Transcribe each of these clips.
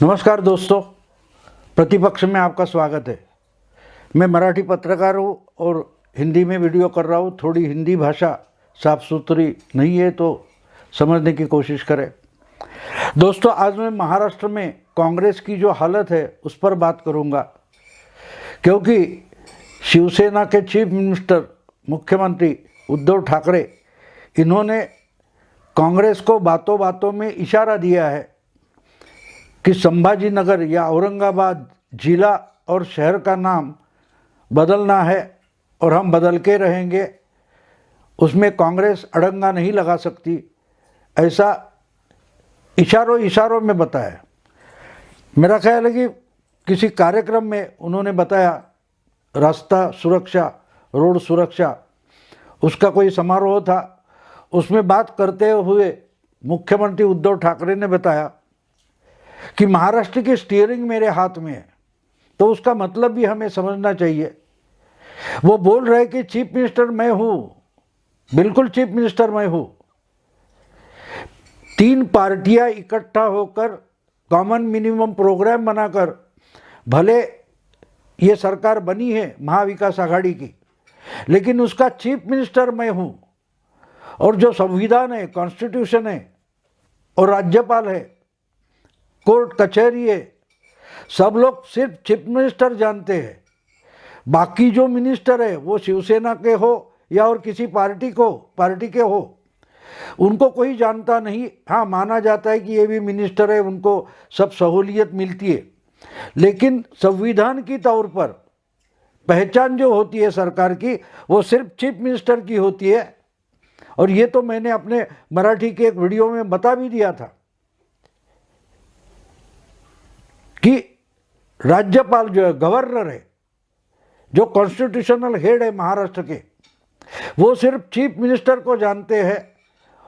नमस्कार दोस्तों, प्रतिपक्ष में आपका स्वागत है। मैं मराठी पत्रकार हूँ और हिंदी में वीडियो कर रहा हूँ। थोड़ी हिंदी भाषा साफ सुथरी नहीं है तो समझने की कोशिश करें। दोस्तों, आज मैं महाराष्ट्र में कांग्रेस की जो हालत है उस पर बात करूँगा, क्योंकि शिवसेना के चीफ मिनिस्टर मुख्यमंत्री उद्धव ठाकरे, इन्होंने कांग्रेस को बातों बातों में इशारा दिया है कि संभाजीनगर या औरंगाबाद जिला और शहर का नाम बदलना है और हम बदल के रहेंगे, उसमें कांग्रेस अड़ंगा नहीं लगा सकती, ऐसा इशारों में बताया। मेरा ख्याल है कि किसी कार्यक्रम में उन्होंने बताया, रास्ता सुरक्षा, रोड सुरक्षा, उसका कोई समारोह था। उसमें बात करते हुए मुख्यमंत्री उद्धव ठाकरे ने बताया कि महाराष्ट्र की स्टीयरिंग मेरे हाथ में है, तो उसका मतलब भी हमें समझना चाहिए। वो बोल रहे कि चीफ मिनिस्टर मैं हूं, बिल्कुल चीफ मिनिस्टर मैं हूं। 3 पार्टियां इकट्ठा होकर कॉमन मिनिमम प्रोग्राम बनाकर भले ये सरकार बनी है महाविकास आघाड़ी की, लेकिन उसका चीफ मिनिस्टर मैं हूं। और जो संविधान है, कॉन्स्टिट्यूशन है और राज्यपाल है, कोर्ट कचहरी है, सब लोग सिर्फ चीफ मिनिस्टर जानते हैं। बाकी जो मिनिस्टर है वो शिवसेना के हो या और किसी पार्टी के हो, उनको कोई जानता नहीं। हाँ, माना जाता है कि ये भी मिनिस्टर है, उनको सब सहूलियत मिलती है, लेकिन संविधान की तौर पर पहचान जो होती है सरकार की, वो सिर्फ चीफ मिनिस्टर की होती है। और ये तो मैंने अपने मराठी के एक वीडियो में बता भी दिया था कि राज्यपाल जो है, गवर्नर है, जो कॉन्स्टिट्यूशनल हेड है महाराष्ट्र के, वो सिर्फ चीफ मिनिस्टर को जानते हैं।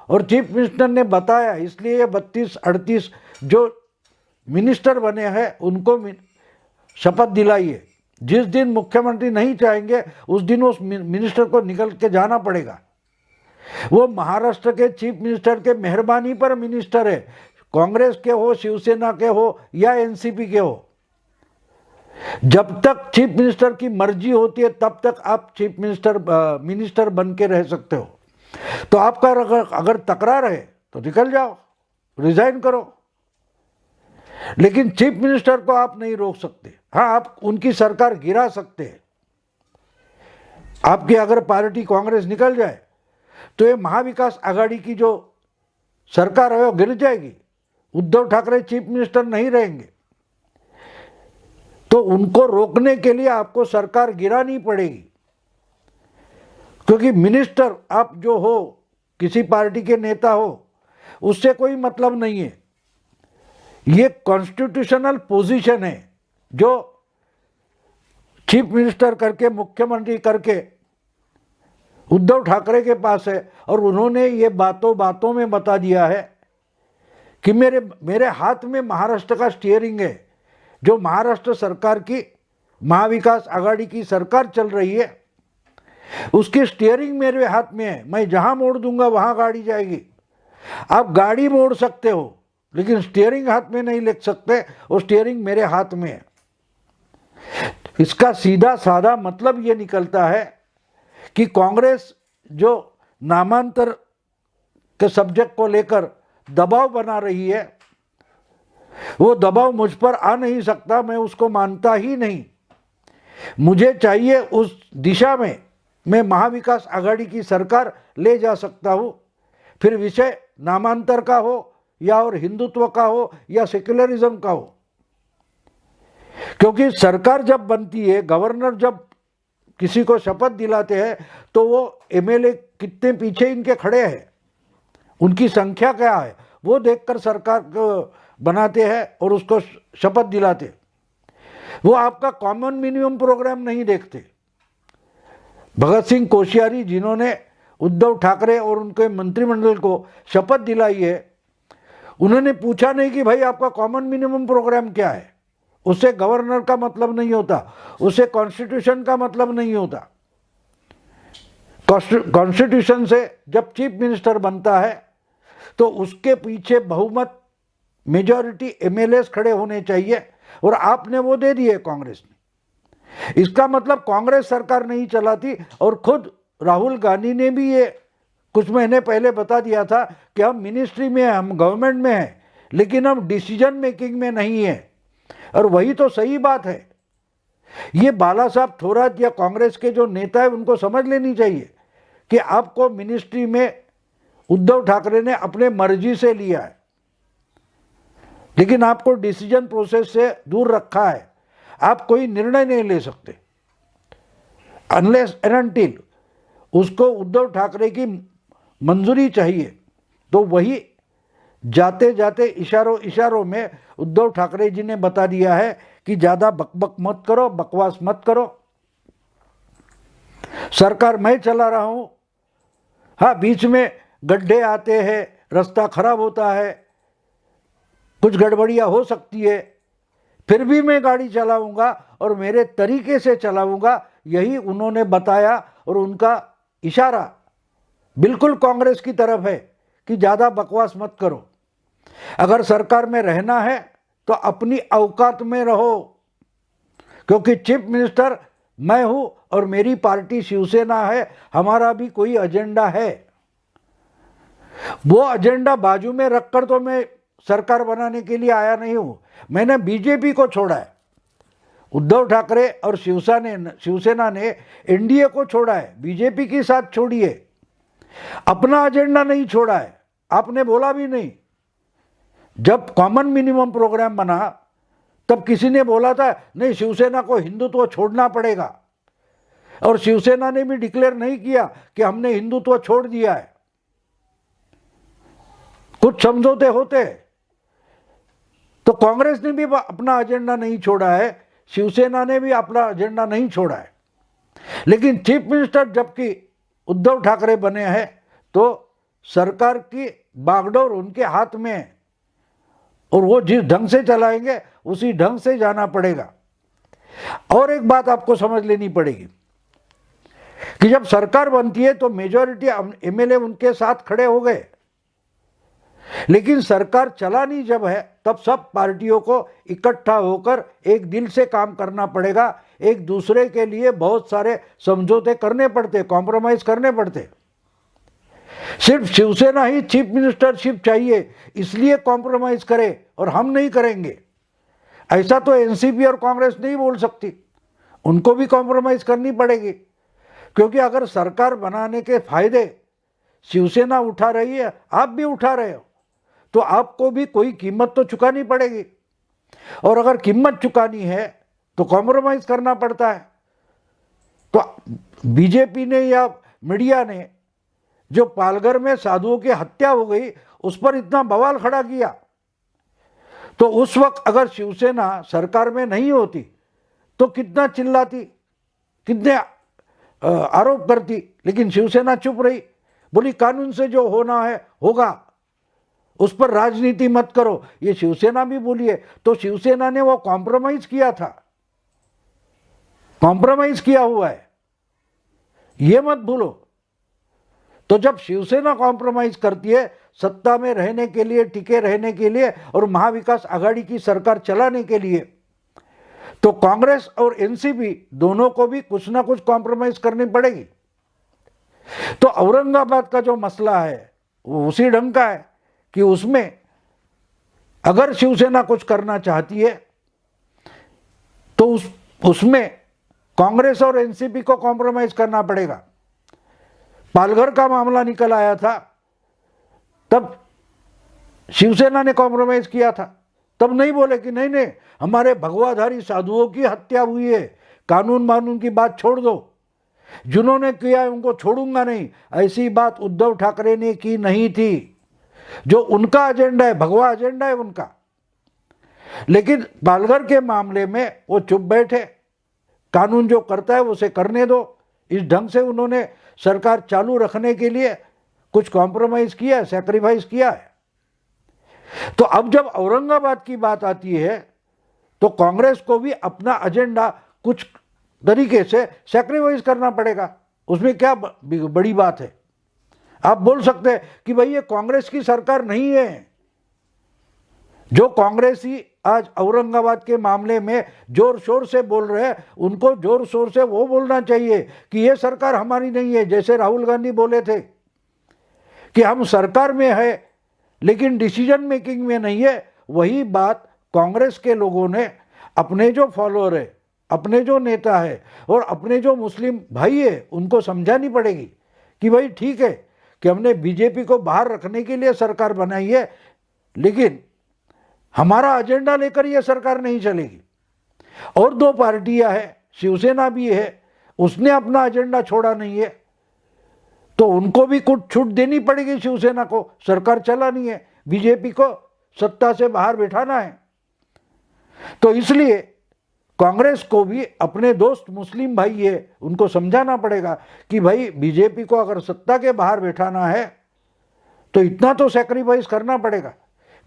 और चीफ मिनिस्टर ने बताया, इसलिए ये 32-38 जो मिनिस्टर बने हैं उनको शपथ दिलाई है। जिस दिन मुख्यमंत्री नहीं चाहेंगे उस दिन उस मिनिस्टर को निकल के जाना पड़ेगा। वो महाराष्ट्र के चीफ मिनिस्टर के मेहरबानी पर मिनिस्टर है, कांग्रेस के हो, शिवसेना के हो या एनसीपी के हो। जब तक चीफ मिनिस्टर की मर्जी होती है तब तक आप चीफ मिनिस्टर बन के रह सकते हो। तो आपका अगर तकरार है तो निकल जाओ, रिजाइन करो, लेकिन चीफ मिनिस्टर को आप नहीं रोक सकते। हाँ, आप उनकी सरकार गिरा सकते हैं। आपकी अगर पार्टी कांग्रेस निकल जाए तो ये महाविकास आघाड़ी की जो सरकार है वो गिर जाएगी। उद्धव ठाकरे चीफ मिनिस्टर नहीं रहेंगे, तो उनको रोकने के लिए आपको सरकार गिरानी पड़ेगी, क्योंकि मिनिस्टर आप जो हो, किसी पार्टी के नेता हो, उससे कोई मतलब नहीं है। ये कॉन्स्टिट्यूशनल पोजीशन है जो चीफ मिनिस्टर करके, मुख्यमंत्री करके उद्धव ठाकरे के पास है। और उन्होंने ये बातों बातों में बता दिया है कि मेरे हाथ में महाराष्ट्र का स्टीयरिंग है। जो महाराष्ट्र सरकार की, महाविकास आघाड़ी की सरकार चल रही है, उसकी स्टीयरिंग मेरे हाथ में है। मैं जहां मोड़ दूंगा वहां गाड़ी जाएगी। आप गाड़ी मोड़ सकते हो लेकिन स्टीयरिंग हाथ में नहीं ले सकते, और स्टीयरिंग मेरे हाथ में है। इसका सीधा साधा मतलब ये निकलता है कि कांग्रेस जो नामांतर के सब्जेक्ट को लेकर दबाव बना रही है, वो दबाव मुझ पर आ नहीं सकता। मैं उसको मानता ही नहीं। मुझे चाहिए उस दिशा में मैं महाविकास आघाड़ी की सरकार ले जा सकता हूं। फिर विषय नामांतर का हो या और हिंदुत्व का हो या सेक्युलरिज्म का हो, क्योंकि सरकार जब बनती है, गवर्नर जब किसी को शपथ दिलाते हैं, तो वो एमएलए कितने पीछे इनके खड़े हैं, उनकी संख्या क्या है, वो देखकर सरकार को बनाते हैं और उसको शपथ दिलाते। वो आपका कॉमन मिनिमम प्रोग्राम नहीं देखते। भगत सिंह कोश्यारी, जिन्होंने उद्धव ठाकरे और उनके मंत्रिमंडल को शपथ दिलाई है, उन्होंने पूछा नहीं कि भाई आपका कॉमन मिनिमम प्रोग्राम क्या है। उससे गवर्नर का मतलब नहीं होता, उससे कॉन्स्टिट्यूशन का मतलब नहीं होता। कॉन्स्टिट्यूशन से जब चीफ मिनिस्टर बनता है तो उसके पीछे बहुमत मेजॉरिटी एमएलएस खड़े होने चाहिए, और आपने वो दे दिए कांग्रेस ने। इसका मतलब कांग्रेस सरकार नहीं चलाती, और खुद राहुल गांधी ने भी ये कुछ महीने पहले बता दिया था कि हम मिनिस्ट्री में हैं, हम गवर्नमेंट में हैं, लेकिन हम डिसीजन मेकिंग में नहीं है। और वही तो सही बात है। ये बाला साहब थोराट या कांग्रेस के जो नेता है उनको समझ लेनी चाहिए कि आपको मिनिस्ट्री में उद्धव ठाकरे ने अपने मर्जी से लिया है, लेकिन आपको डिसीजन प्रोसेस से दूर रखा है। आप कोई निर्णय नहीं ले सकते अनलेस एंड अनटिल उसको उद्धव ठाकरे की मंजूरी चाहिए। तो वही जाते जाते इशारों में उद्धव ठाकरे जी ने बता दिया है कि ज्यादा बकबक मत करो, बकवास मत करो, सरकार मैं चला रहा हूं। हाँ, बीच में गड्ढे आते हैं, रास्ता खराब होता है, कुछ गड़बड़ियां हो सकती है, फिर भी मैं गाड़ी चलाऊंगा और मेरे तरीके से चलाऊंगा, यही उन्होंने बताया। और उनका इशारा बिल्कुल कांग्रेस की तरफ है कि ज्यादा बकवास मत करो। अगर सरकार में रहना है तो अपनी औकात में रहो, क्योंकि चीफ मिनिस्टर मैं हूं और मेरी पार्टी शिवसेना है, हमारा भी कोई एजेंडा है। वो एजेंडा बाजू में रखकर तो मैं सरकार बनाने के लिए आया नहीं हूं। मैंने बीजेपी को छोड़ा है, उद्धव ठाकरे और शिवसेना ने एनडीए को छोड़ा है, बीजेपी के साथ छोड़िए, अपना एजेंडा नहीं छोड़ा है। आपने बोला भी नहीं। जब कॉमन मिनिमम प्रोग्राम बना तब किसी ने बोला था नहीं, शिवसेना को हिंदुत्व छोड़ना पड़ेगा, और शिवसेना ने भी डिक्लेयर नहीं किया कि हमने हिंदुत्व छोड़ दिया है। कुछ समझौते होते। तो कांग्रेस ने भी अपना एजेंडा नहीं छोड़ा है, शिवसेना ने भी अपना एजेंडा नहीं छोड़ा है। लेकिन चीफ मिनिस्टर जबकि उद्धव ठाकरे बने हैं तो सरकार की बागडोर उनके हाथ में है, और वो जिस ढंग से चलाएंगे उसी ढंग से जाना पड़ेगा। और एक बात आपको समझ लेनी पड़ेगी कि जब सरकार बनती है तो मेजॉरिटी एमएलए उनके साथ खड़े हो गए, लेकिन सरकार चलानी जब है तब सब पार्टियों को इकट्ठा होकर एक दिल से काम करना पड़ेगा। एक दूसरे के लिए बहुत सारे समझौते करने पड़ते, कॉम्प्रोमाइज करने पड़ते। सिर्फ शिवसेना ही चीफ मिनिस्टरशिप चाहिए इसलिए कॉम्प्रोमाइज करे और हम नहीं करेंगे, ऐसा तो एनसीपी और कांग्रेस नहीं बोल सकती। उनको भी कॉम्प्रोमाइज करनी पड़ेगी, क्योंकि अगर सरकार बनाने के फायदे शिवसेना उठा रही है, आप भी उठा रहे हो, तो आपको भी कोई कीमत तो चुकानी पड़ेगी। और अगर कीमत चुकानी है तो कॉम्प्रोमाइज करना पड़ता है। तो बीजेपी ने या मीडिया ने जो पालघर में साधुओं की हत्या हो गई उस पर इतना बवाल खड़ा किया, तो उस वक्त अगर शिवसेना सरकार में नहीं होती तो कितना चिल्लाती, कितने आरोप करती। लेकिन शिवसेना चुप रही, बोली कानून से जो होना है होगा, उस पर राजनीति मत करो। ये शिवसेना भी बोली है। तो शिवसेना ने वो कॉम्प्रोमाइज किया था, कॉम्प्रोमाइज किया हुआ है, ये मत भूलो। तो जब शिवसेना कॉम्प्रोमाइज करती है सत्ता में रहने के लिए, टिके रहने के लिए और महाविकास आघाड़ी की सरकार चलाने के लिए, तो कांग्रेस और एनसीपी दोनों को भी कुछ ना कुछ कॉम्प्रोमाइज करनी पड़ेगी। तो औरंगाबाद का जो मसला है वो उसी ढंग का है कि उसमें अगर शिवसेना कुछ करना चाहती है तो उसमें कांग्रेस और एनसीपी को कॉम्प्रोमाइज करना पड़ेगा। पालघर का मामला निकल आया था तब शिवसेना ने कॉम्प्रोमाइज किया था, तब नहीं बोले कि नहीं नहीं हमारे भगवाधारी साधुओं की हत्या हुई है, कानून मानून की बात छोड़ दो, जिन्होंने किया है उनको छोड़ूंगा नहीं। ऐसी बात उद्धव ठाकरे ने की नहीं थी। जो उनका एजेंडा है, भगवा एजेंडा है उनका। लेकिन पालघर के मामले में वो चुप बैठे, कानून जो करता है उसे करने दो। इस ढंग से उन्होंने सरकार चालू रखने के लिए कुछ कॉम्प्रोमाइज किया, सैक्रिफाइस किया है। तो अब जब औरंगाबाद की बात आती है तो कांग्रेस को भी अपना एजेंडा कुछ तरीके से सैक्रिफाइस करना पड़ेगा। उसमें क्या बड़ी बात है? आप बोल सकते हैं कि भाई ये कांग्रेस की सरकार नहीं है, जो कांग्रेसी आज औरंगाबाद के मामले में जोर शोर से बोल रहे हैं, उनको जोर शोर से वो बोलना चाहिए कि ये सरकार हमारी नहीं है, जैसे राहुल गांधी बोले थे कि हम सरकार में है लेकिन डिसीजन मेकिंग में नहीं है। वही बात कांग्रेस के लोगों ने अपने जो फॉलोअर है, अपने जो नेता है और अपने जो मुस्लिम भाई है उनको समझानी पड़ेगी कि भाई ठीक है कि हमने बीजेपी को बाहर रखने के लिए सरकार बनाई है, लेकिन हमारा एजेंडा लेकर यह सरकार नहीं चलेगी। और दो पार्टियां हैं, शिवसेना भी है, उसने अपना एजेंडा छोड़ा नहीं है, तो उनको भी कुछ छूट देनी पड़ेगी। शिवसेना को सरकार चलानी है, बीजेपी को सत्ता से बाहर बिठाना है। तो इसलिए कांग्रेस को भी अपने दोस्त मुस्लिम भाई है उनको समझाना पड़ेगा कि भाई बीजेपी को अगर सत्ता के बाहर बिठाना है तो इतना तो सैक्रिफाइस करना पड़ेगा,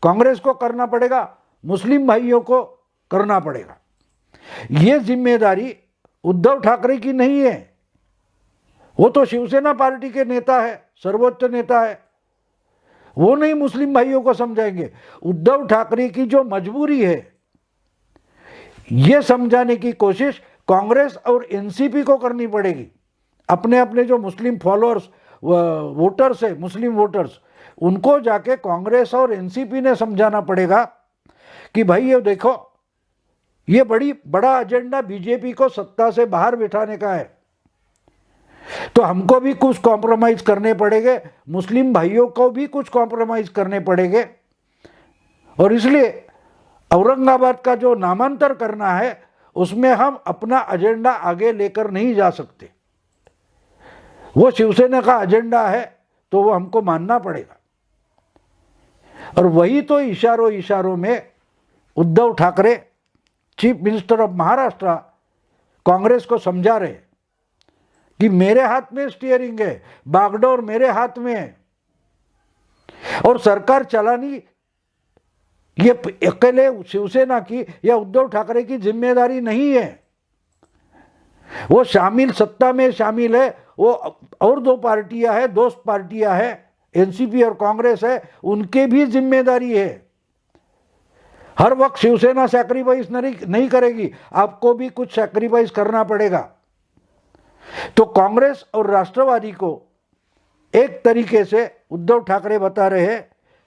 कांग्रेस को करना पड़ेगा, मुस्लिम भाइयों को करना पड़ेगा। ये जिम्मेदारी उद्धव ठाकरे की नहीं है, वो तो शिवसेना पार्टी के नेता है, सर्वोच्च नेता है, वो नहीं मुस्लिम भाइयों को समझाएंगे। उद्धव ठाकरे की जो मजबूरी है ये समझाने की कोशिश कांग्रेस और एनसीपी को करनी पड़ेगी। अपने अपने जो मुस्लिम फॉलोअर्स वोटर्स है, मुस्लिम वोटर्स, उनको जाके कांग्रेस और एनसीपी ने समझाना पड़ेगा कि भाई ये देखो, ये बड़ा एजेंडा बीजेपी को सत्ता से बाहर बिठाने का है, तो हमको भी कुछ कॉम्प्रोमाइज करने पड़ेंगे, मुस्लिम भाइयों को भी कुछ कॉम्प्रोमाइज करने पड़ेंगे। और इसलिए औरंगाबाद का जो नामांतर करना है उसमें हम अपना एजेंडा आगे लेकर नहीं जा सकते। वो शिवसेना का एजेंडा है तो वो हमको मानना पड़ेगा। और वही तो इशारों में Uddhav Thackeray, chief minister of Maharashtra, Congress को समझा रहे कि मेरे हाथ में स्टीयरिंग है, बागडोर मेरे हाथ में है, और सरकार चलानी ये अकेले शिवसेना की या उद्धव ठाकरे की जिम्मेदारी नहीं है। वो सत्ता में शामिल है, वो और दो पार्टियां हैं, दोस्त पार्टियां हैं, एनसीपी और कांग्रेस है, उनके भी जिम्मेदारी है। हर वक्त शिवसेना सैक्रिफाइस नहीं करेगी, आपको भी कुछ सैक्रिफाइस करना पड़ेगा। तो कांग्रेस और राष्ट्रवादी को एक तरीके से उद्धव ठाकरे बता रहे हैं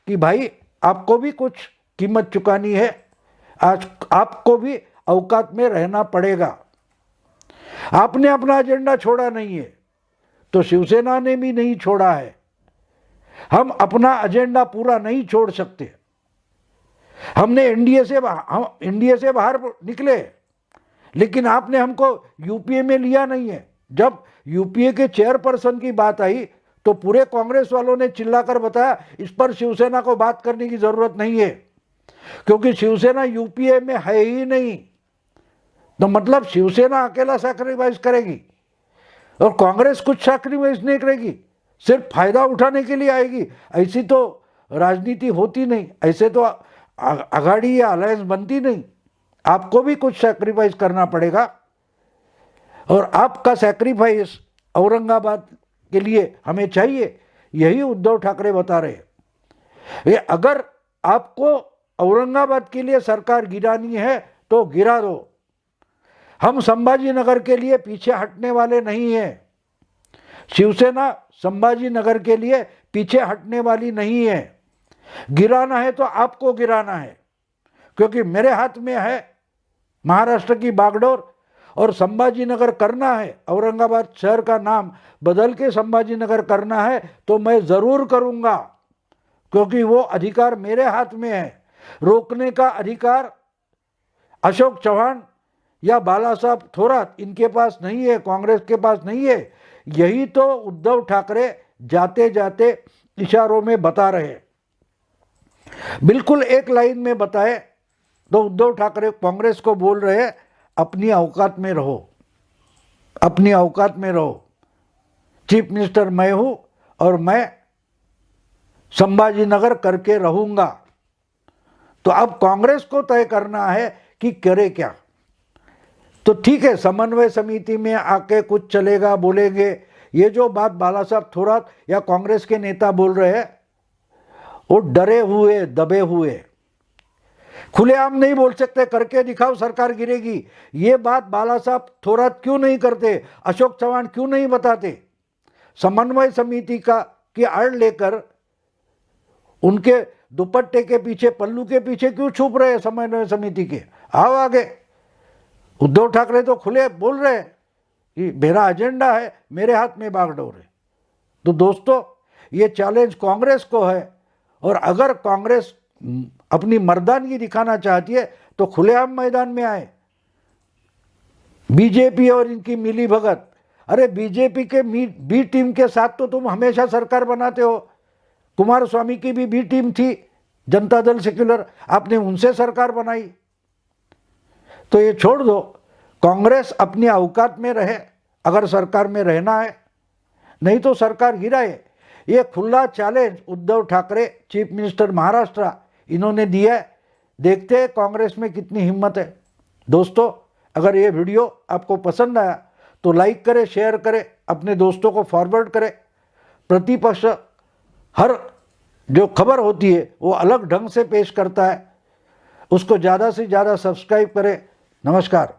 कि भाई आपको भी कुछ कीमत चुकानी है, आज आपको भी औकात में रहना पड़ेगा। आपने अपना एजेंडा छोड़ा नहीं है, तो शिवसेना ने भी नहीं छोड़ा है। हम अपना एजेंडा पूरा नहीं छोड़ सकते। हमने एनडीए से बाहर निकले, लेकिन आपने हमको यूपीए में लिया नहीं है। जब यूपीए के चेयरपर्सन की बात आई तो पूरे कांग्रेस वालों ने चिल्लाकर बताया इस पर शिवसेना को बात करने की जरूरत नहीं है, क्योंकि शिवसेना यूपीए में है ही नहीं। तो मतलब शिवसेना अकेला सैक्रिफाइस करेगी और कांग्रेस कुछ सैक्रिफाइस नहीं करेगी, सिर्फ फायदा उठाने के लिए आएगी। ऐसी तो राजनीति होती नहीं, ऐसे तो आघाड़ी या अलायंस बनती नहीं। आपको भी कुछ सैक्रिफाइस करना पड़ेगा, और आपका सैक्रिफाइस औरंगाबाद के लिए हमें चाहिए, यही उद्धव ठाकरे बता रहे हैं। ये अगर आपको औरंगाबाद के लिए सरकार गिरानी है तो गिरा दो, हम संभाजी नगर के लिए पीछे हटने वाले नहीं हैं। शिवसेना संभाजी नगर के लिए पीछे हटने वाली नहीं है। गिराना है तो आपको गिराना है, क्योंकि मेरे हाथ में है महाराष्ट्र की बागडोर, और संभाजी नगर करना है, औरंगाबाद शहर का नाम बदल के संभाजी नगर करना है तो मैं ज़रूर करूँगा, क्योंकि वो अधिकार मेरे हाथ में है। रोकने का अधिकार अशोक चौहान या बाला साहब थोरात इनके पास नहीं है, कांग्रेस के पास नहीं है। यही तो उद्धव ठाकरे जाते जाते इशारों में बता रहे हैं। बिल्कुल एक लाइन में बताए तो उद्धव ठाकरे कांग्रेस को बोल रहे हैं अपनी औकात में रहो, अपनी औकात में रहो। चीफ मिनिस्टर मैं हूं और मैं संभाजी नगर करके रहूंगा। तो अब कांग्रेस को तय करना है कि करे क्या। तो ठीक है, समन्वय समिति में आके कुछ चलेगा, बोलेंगे। ये जो बात बाला साहब थोरात या कांग्रेस के नेता बोल रहे हैं वो डरे हुए, दबे हुए। खुलेआम नहीं बोल सकते, करके दिखाओ सरकार गिरेगी। ये बात बाला साहब थोरात क्यों नहीं करते, अशोक चव्हाण क्यों नहीं बताते? समन्वय समिति का की आड़ लेकर उनके दुपट्टे के पीछे, पल्लू के पीछे क्यों छुप रहे हैं समन्वय समिति के? आओ आगे। उद्धव ठाकरे तो खुले बोल रहे हैं कि मेरा एजेंडा है, मेरे हाथ में बागडोर है। तो दोस्तों, ये चैलेंज कांग्रेस को है, और अगर कांग्रेस अपनी मर्दानगी दिखाना चाहती है तो खुलेआम मैदान में आए। बीजेपी और इनकी मिली भगत, अरे बीजेपी के बी टीम के साथ तो तुम हमेशा सरकार बनाते हो। कुमार स्वामी की भी बी टीम थी, जनता दल सेक्युलर, आपने उनसे सरकार बनाई। तो ये छोड़ दो, कांग्रेस अपनी औकात में रहे अगर सरकार में रहना है, नहीं तो सरकार गिराए। ये खुला challenge Uddhav Thackeray, chief minister Maharashtra, इन्होंने दिया है। देखते हैं कांग्रेस में कितनी हिम्मत है। दोस्तों, अगर ये वीडियो आपको पसंद आया तो लाइक करें, शेयर करें, अपने दोस्तों को फॉरवर्ड करें। प्रतिपक्ष हर जो खबर होती है वो अलग ढंग से पेश करता है, उसको ज़्यादा से ज़्यादा सब्सक्राइब करें। नमस्कार।